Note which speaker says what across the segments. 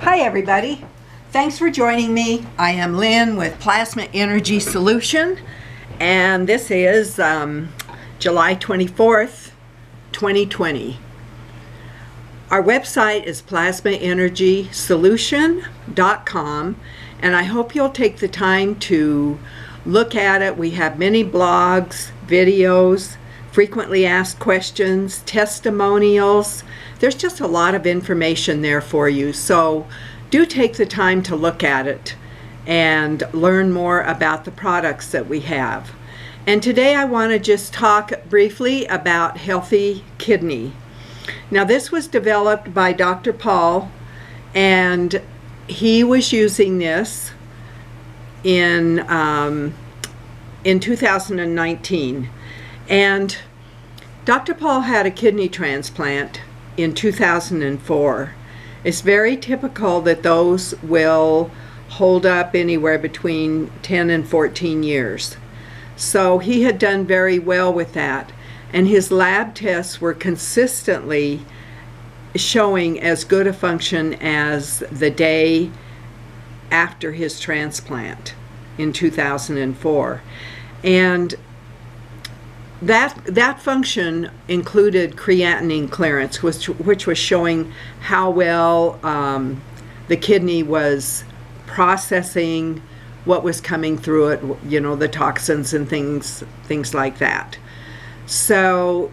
Speaker 1: Hi everybody, thanks for joining me. I am Lynn with Plasma Energy Solution, and this is July 24th, 2020. Our website is plasmaenergysolution.com, and I hope you'll take the time to look at it. We have many blogs, videos, frequently asked questions, testimonials. There's just a lot of information there for you, so do take the time to look at it and learn more about the products that we have. And today I want to just talk briefly about healthy kidney. Now, this was developed by Dr. Paul, and he was using this in 2019. And Dr. Paul had a kidney transplant in 2004. It's very typical that those will hold up anywhere between 10 and 14 years. So he had done very well with that, and his lab tests were consistently showing as good a function as the day after his transplant in 2004. And that function included creatinine clearance, which was showing how well the kidney was processing what was coming through it, you know, the toxins and things like that. So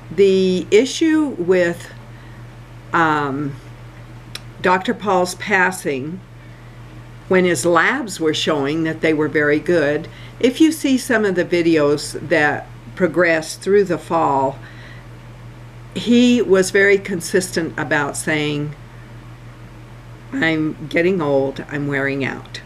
Speaker 1: the issue with Dr. Paul's passing, when his labs were showing that they were very good, if you see some of the videos that progressed through the fall, he was very consistent about saying, I'm getting old, I'm wearing out.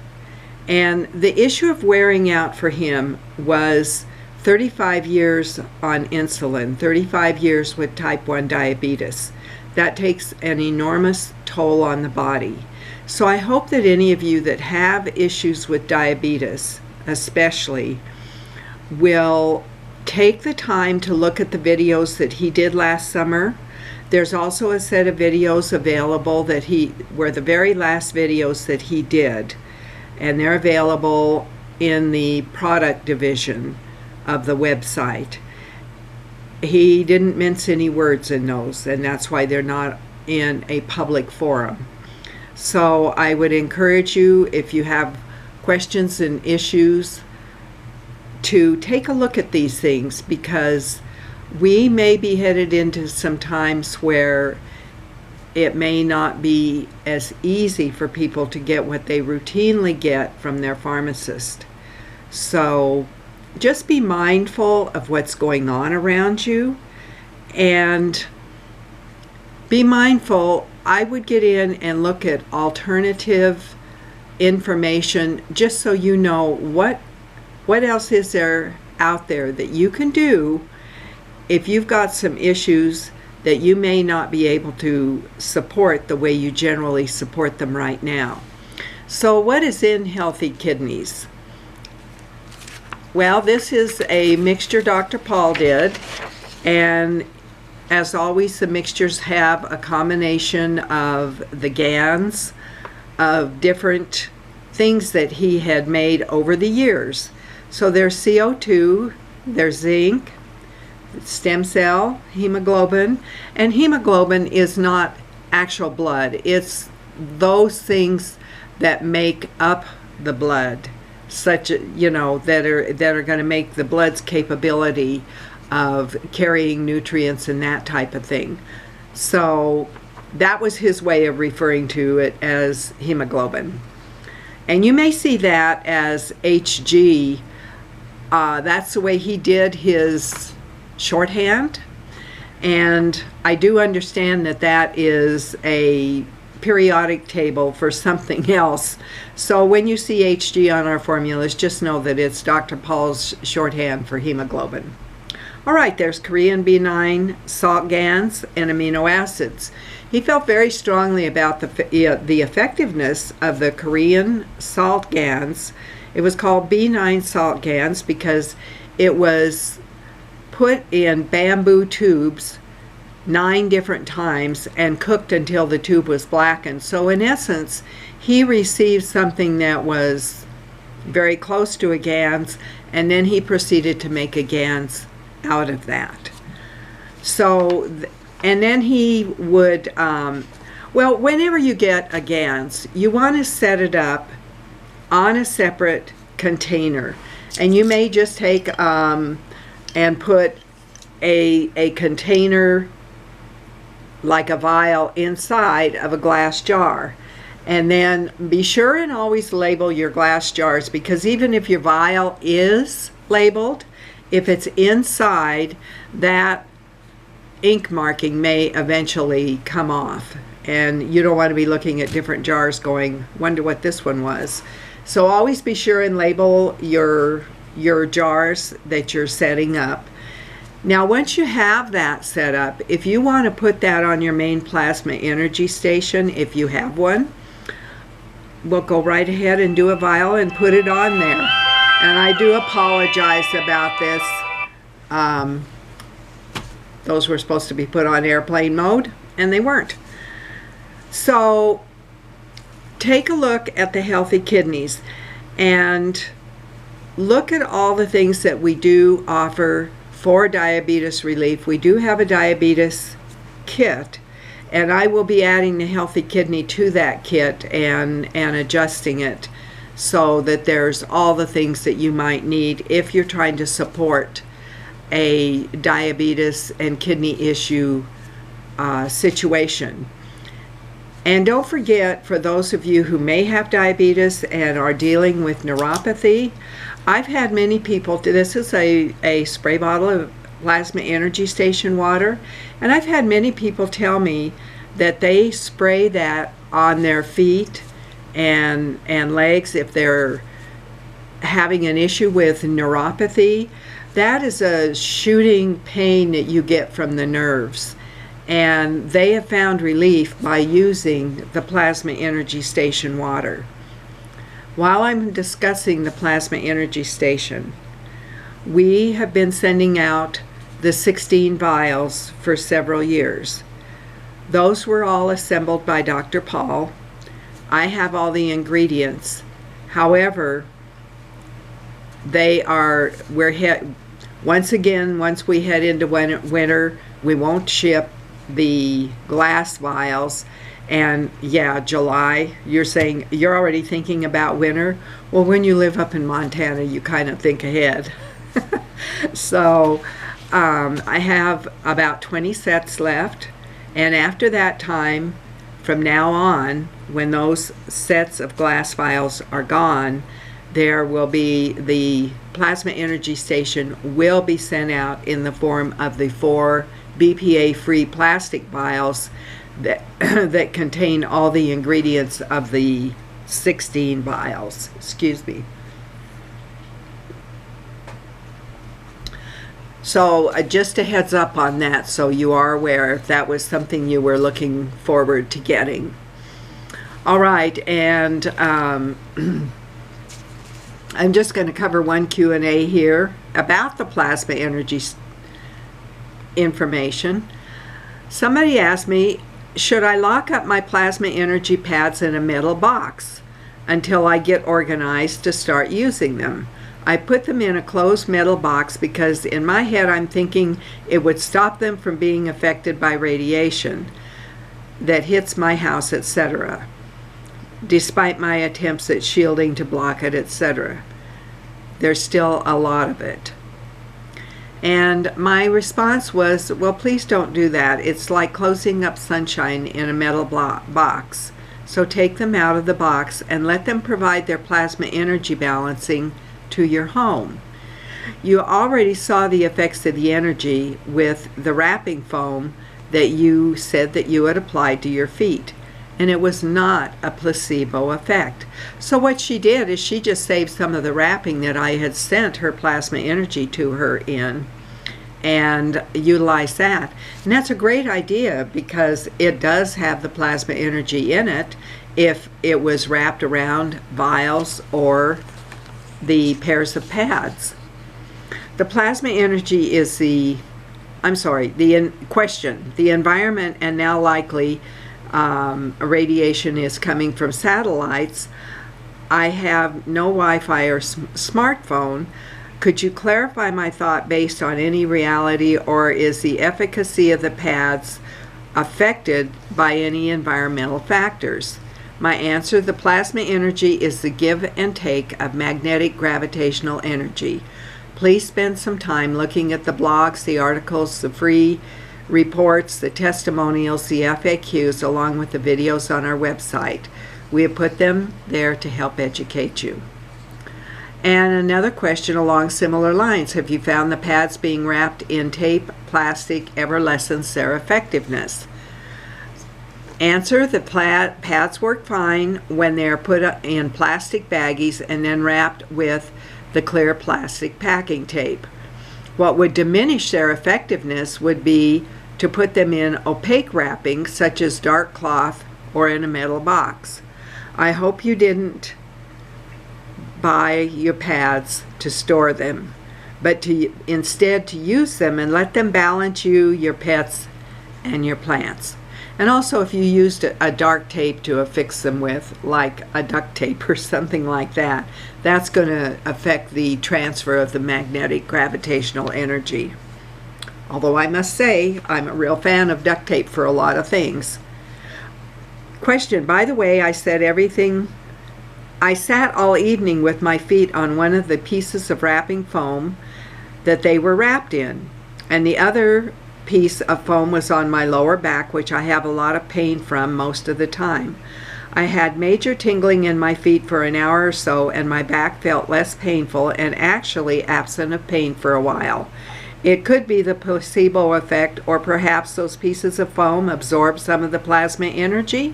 Speaker 1: And the issue of wearing out for him was 35 years on insulin, 35 years with type 1 diabetes. That takes an enormous toll on the body. So I hope that any of you that have issues with diabetes especially will take the time to look at the videos that he did last summer. There's also a set of videos available that were the very last videos that he did, and they're available in the product division of the website. He didn't mince any words in those, and that's why they're not in a public forum. So I would encourage you, if you have questions and issues, to take a look at these things, because we may be headed into some times where it may not be as easy for people to get what they routinely get from their pharmacist. So just be mindful of what's going on around you, and be mindful. I would get in and look at alternative information, just so you know what else is there out there that you can do if you've got some issues that you may not be able to support the way you generally support them right now. So what is in healthy kidneys? Well, this is a mixture Dr. Paul did, and as always, the mixtures have a combination of the GANS, of different things that he had made over the years. So there's CO2, there's zinc, stem cell, hemoglobin, and hemoglobin is not actual blood. It's those things that make up the blood, such, you know, that are going to make the blood's capability of carrying nutrients and that type of thing. So that was his way of referring to it as hemoglobin. And you may see that as HG. That's the way he did his shorthand. And I do understand that that is a periodic table for something else. So when you see HG on our formulas, just know that it's Dr. Paul's shorthand for hemoglobin. All right, there's Korean B9, salt GANs, and amino acids. He felt very strongly about the effectiveness of the Korean salt GANs. It was called B9 salt GANs because it was put in bamboo tubes 9 different times and cooked until the tube was blackened. So in essence, he received something that was very close to a GANS, and then he proceeded to make a GANS out of that. So, and then he would, well, whenever you get a GANS, you want to set it up on a separate container. And you may just take and put a container like a vial inside of a glass jar. And then be sure and always label your glass jars, because even if your vial is labeled, if it's inside, that ink marking may eventually come off. And you don't want to be looking at different jars going, wonder what this one was. So always be sure and label your jars that you're setting up. Now once you have that set up, if you want to put that on your main plasma energy station, if you have one, we'll go right ahead and do a vial and put it on there. And I do apologize about this. Those were supposed to be put on airplane mode, and they weren't. So take a look at the Healthy Kidneys and look at all the things that we do offer for diabetes relief. We do have a diabetes kit, and I will be adding the Healthy Kidney to that kit and adjusting it so that there's all the things that you might need if you're trying to support a diabetes and kidney issue situation. And don't forget, for those of you who may have diabetes and are dealing with neuropathy, I've had many people, this is a spray bottle of plasma energy station water, and I've had many people tell me that they spray that on their feet and legs if they're having an issue with neuropathy. That is a shooting pain that you get from the nerves, and they have found relief by using the plasma energy station water. While I'm discussing the plasma energy station, we have been sending out the 16 vials for several years. Those were all assembled by Dr. Paul. I have all the ingredients. However, once we head into winter, we won't ship the glass vials. And yeah, July, you're saying you're already thinking about winter. Well, when you live up in Montana, you kind of think ahead. So I have about 20 sets left, and after that time, from now on, when those sets of glass vials are gone, there will be the plasma energy station will be sent out in the form of the 4 BPA-free plastic vials that that contain all the ingredients of the 16 vials. Excuse me. So just a heads up on that, so you are aware if that was something you were looking forward to getting. All right, and I'm just going to cover one Q&A here about the plasma energy information. Somebody asked me, should I lock up my plasma energy pads in a metal box until I get organized to start using them? I put them in a closed metal box because in my head I'm thinking it would stop them from being affected by radiation that hits my house, etc., despite my attempts at shielding to block it, etc. There's still a lot of it. And my response was, well, please don't do that. It's like closing up sunshine in a metal box. So take them out of the box and let them provide their plasma energy balancing to your home. You already saw the effects of the energy with the wrapping foam that you said that you had applied to your feet. And it was not a placebo effect. So what she did is she just saved some of the wrapping that I had sent her plasma energy to her in and utilized that. And that's a great idea because it does have the plasma energy in it if it was wrapped around vials or the pairs of pads. The plasma energy is the question. The environment and now likely radiation is coming from satellites. I have no Wi-Fi or smartphone. Could you clarify my thought based on any reality, or is the efficacy of the pads affected by any environmental factors? My answer: the plasma energy is the give and take of magnetic gravitational energy. Please spend some time looking at the blogs, the articles, the free reports, the testimonials, the FAQs, along with the videos on our website. We have put them there to help educate you. And another question along similar lines: have you found the pads being wrapped in tape, plastic, ever lessens their effectiveness? Answer: the pads work fine when they're put in plastic baggies and then wrapped with the clear plastic packing tape. What would diminish their effectiveness would be to put them in opaque wrapping, such as dark cloth or in a metal box. I hope you didn't buy your pads to store them, but instead to use them and let them balance you, your pets, and your plants. And also, if you used a dark tape to affix them with, like a duct tape or something like that, that's going to affect the transfer of the magnetic gravitational energy. Although I must say, I'm a real fan of duct tape for a lot of things. Question: by the way, I sat all evening with my feet on one of the pieces of wrapping foam that they were wrapped in, and the other piece of foam was on my lower back, which I have a lot of pain from most of the time. I had major tingling in my feet for an hour or so, and my back felt less painful and actually absent of pain for a while. It could be the placebo effect, or perhaps those pieces of foam absorb some of the plasma energy.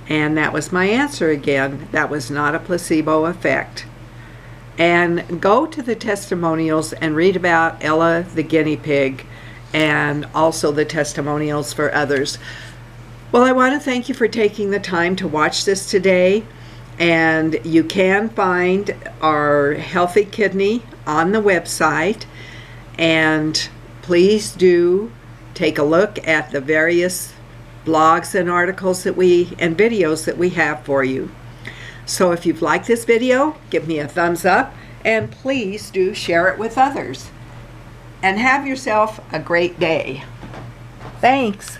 Speaker 1: And that was my answer again. That was not a placebo effect. And go to the testimonials and read about Ella the guinea pig, and also the testimonials for others. Well, I want to thank you for taking the time to watch this today. And you can find our Healthy Kidney on the website. And please do take a look at the various blogs and articles and videos that we have for you. So if you've liked this video, give me a thumbs up, and please do share it with others. And have yourself a great day. Thanks.